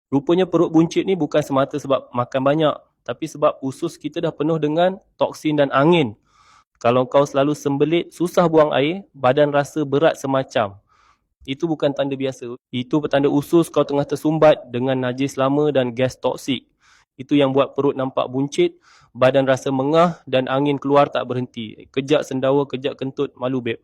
Rupanya perut buncit ni bukan semata sebab makan banyak, tapi sebab usus kita dah penuh dengan toksin dan angin. Kalau kau selalu sembelit, susah buang air, badan rasa berat semacam. Itu bukan tanda biasa. Itu petanda usus kau tengah tersumbat dengan najis lama dan gas toksik. Itu yang buat perut nampak buncit, badan rasa mengah dan angin keluar tak berhenti. Kejap sendawa, kejap kentut, malu beb.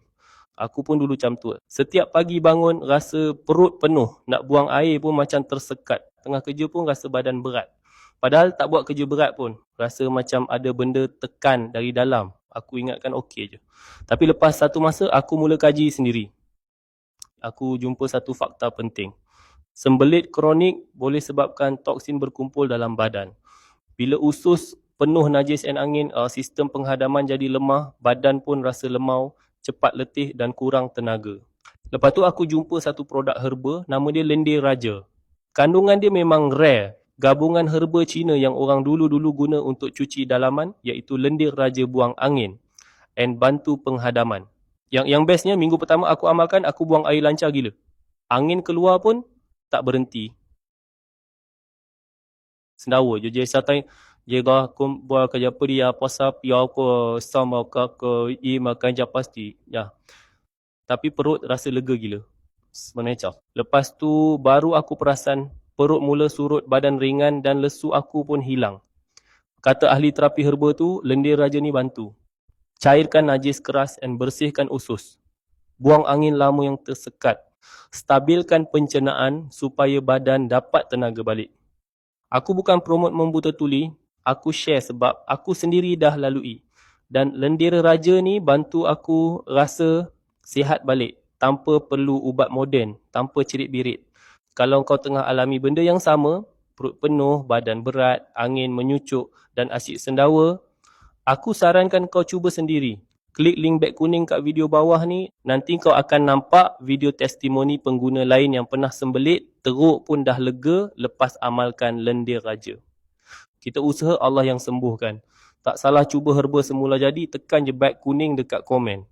Aku pun dulu macam tu. Setiap pagi bangun rasa perut penuh, nak buang air pun macam tersekat. Tengah kerja pun rasa badan berat. Padahal tak buat kerja berat pun. Rasa macam ada benda tekan dari dalam. Aku ingatkan okey je. Tapi lepas satu masa aku mula kaji sendiri. Aku jumpa satu fakta penting. Sembelit kronik boleh sebabkan toksin berkumpul dalam badan. Bila usus penuh najis dan angin, sistem penghadaman jadi lemah, badan pun rasa lemau, cepat letih dan kurang tenaga. Lepas tu aku jumpa satu produk herba, nama dia lendir raja. Kandungan dia memang rare. Gabungan herba Cina yang orang dulu-dulu guna untuk cuci dalaman, iaitu lendir raja buang angin and bantu penghadaman. Yang bestnya, minggu pertama aku amalkan, aku buang air lancar gila. Angin keluar pun tak berhenti. Sendawa je. Jadi satai jega aku buat kerja apa dia puasa pia aku sama ke i makan je pasti. Ya. Tapi perut rasa lega gila. Sebenarnya. Lepas tu baru aku perasan perut mula surut, badan ringan dan lesu aku pun hilang. Kata ahli terapi herba tu, lendir raja ni bantu. Cairkan najis keras dan bersihkan usus. Buang angin lama yang tersekat. Stabilkan pencernaan supaya badan dapat tenaga balik. Aku bukan promote membuta tuli, aku share sebab aku sendiri dah lalui. Dan lendir raja ni bantu aku rasa sihat balik tanpa perlu ubat moden, tanpa cerit-birit. Kalau kau tengah alami benda yang sama, perut penuh, badan berat, angin menyucuk dan asyik sendawa, aku sarankan kau cuba sendiri. Klik link beg kuning kat video bawah ni, nanti kau akan nampak video testimoni pengguna lain yang pernah sembelit, teruk pun dah lega lepas amalkan lendir raja. Kita usaha, Allah yang sembuhkan. Tak salah cuba herba semula jadi, tekan je beg kuning dekat komen.